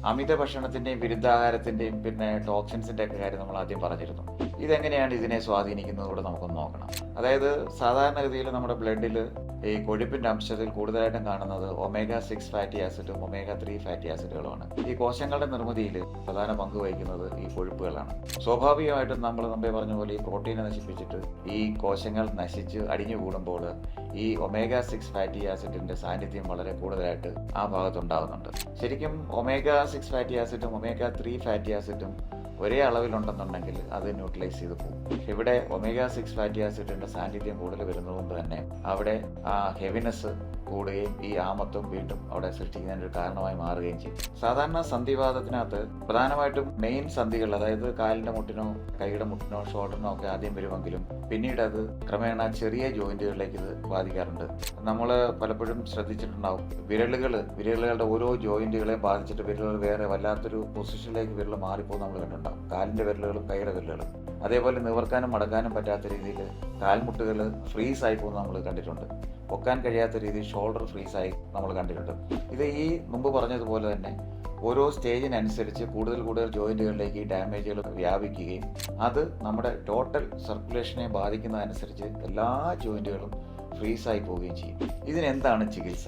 അമിത ഭക്ഷണത്തിന്റെയും വിരുദ്ധാഹാരത്തിന്റെയും പിന്നെ ടോക്സിൻസിന്റെ ഒക്കെ കാര്യം നമ്മൾ ആദ്യം പറഞ്ഞിരുന്നു. ഇതെങ്ങനെയാണ് ഇതിനെ സ്വാധീനിക്കുന്നത് കൂടെ നമുക്കൊന്ന് നോക്കണം. അതായത് സാധാരണഗതിയിൽ നമ്മുടെ ബ്ലഡിൽ ഈ കൊഴുപ്പിന്റെ അംശത്തിൽ കൂടുതലായിട്ടും കാണുന്നത് ഒമേഗ 6 ഫാറ്റി ആസിഡും ഒമേഗ 3 ഫാറ്റി ആസിഡുകളുമാണ്. ഈ കോശങ്ങളുടെ നിർമ്മിതിയിൽ പ്രധാന പങ്ക് വഹിക്കുന്നത് ഈ കൊഴുപ്പുകളാണ്. സ്വാഭാവികമായിട്ടും നമ്മൾ മുമ്പേ പറഞ്ഞ പോലെ ഈ പ്രോട്ടീനെ നശിപ്പിച്ചിട്ട് ഈ കോശങ്ങൾ നശിച്ച് അടിഞ്ഞു കൂടുമ്പോൾ ഈ ഒമേഗ 6 ഫാറ്റി ആസിഡിന്റെ സാന്നിധ്യം വളരെ കൂടുതലായിട്ട് ആ ഭാഗത്തുണ്ടാകുന്നുണ്ട്. ശരിക്കും ഒമേഗ 6 ഫാറ്റി ആസിഡും ഒമേഗ 3 ഫാറ്റി ആസിഡും ഒരേ അളവിലുണ്ടെന്നുണ്ടെങ്കിൽ അത് ന്യൂട്രലൈസ് ചെയ്ത് പോകും. ഇവിടെ ഒമേഗ 6 ഫാറ്റി ആസിഡിന്റെ സാന്നിധ്യം കൂടുതൽ വരുന്നതുകൊണ്ട് തന്നെ അവിടെ ആ ഹെവിനെസ് കൂടുകയും ഈ ആമത്വം വീണ്ടും അവിടെ സൃഷ്ടിക്കുന്നതിന് ഒരു കാരണമായി മാറുകയും ചെയ്യും. സാധാരണ സന്ധിവാതത്തിനകത്ത് പ്രധാനമായിട്ടും മെയിൻ സന്ധികൾ, അതായത് കാലിന്റെ മുട്ടിനോ കൈയുടെ മുട്ടിനോ ഷോൾഡറിനോ ഒക്കെ ആദ്യം വരുമെങ്കിലും പിന്നീട് അത് ക്രമേണ ചെറിയ ജോയിന്റുകളിലേക്ക് ഇത് ബാധിക്കാറുണ്ട്. നമ്മൾ പലപ്പോഴും ശ്രദ്ധിച്ചിട്ടുണ്ടാവും, വിരലുകളുടെ ഓരോ ജോയിന്റുകളെയും ബാധിച്ചിട്ട് വിരലുകൾ വേറെ വല്ലാത്തൊരു പൊസിഷനിലേക്ക് വിരൽ മാറിപ്പോകും നമ്മൾ കണ്ടിട്ടുണ്ടാവും. കാലിന്റെ വിരലുകളും കൈയുടെ വിരലുകളും അതേപോലെ നിവർക്കാനും മടക്കാനും പറ്റാത്ത രീതിയിൽ കാൽമുട്ടുകൾ ഫ്രീസ് ആയി പോകുന്നത് നമ്മൾ കണ്ടിട്ടുണ്ട്. പൊക്കാൻ കഴിയാത്ത രീതിയിൽ ഷോൾഡർ ഫ്രീസായി നമ്മൾ കണ്ടിട്ടുണ്ട്. ഇത് ഈ മുമ്പ് പറഞ്ഞതുപോലെ തന്നെ ഓരോ സ്റ്റേജിനനുസരിച്ച് കൂടുതൽ ജോയിന്റുകളിലേക്ക് ഈ ഡാമേജുകൾ വ്യാപിക്കുകയും അത് നമ്മുടെ ടോട്ടൽ സർക്കുലേഷനെ ബാധിക്കുന്നതനുസരിച്ച് എല്ലാ ജോയിന്റുകളും ഫ്രീസായി പോവുകയും ചെയ്യും. ഇതിനെന്താണ് ചികിത്സ?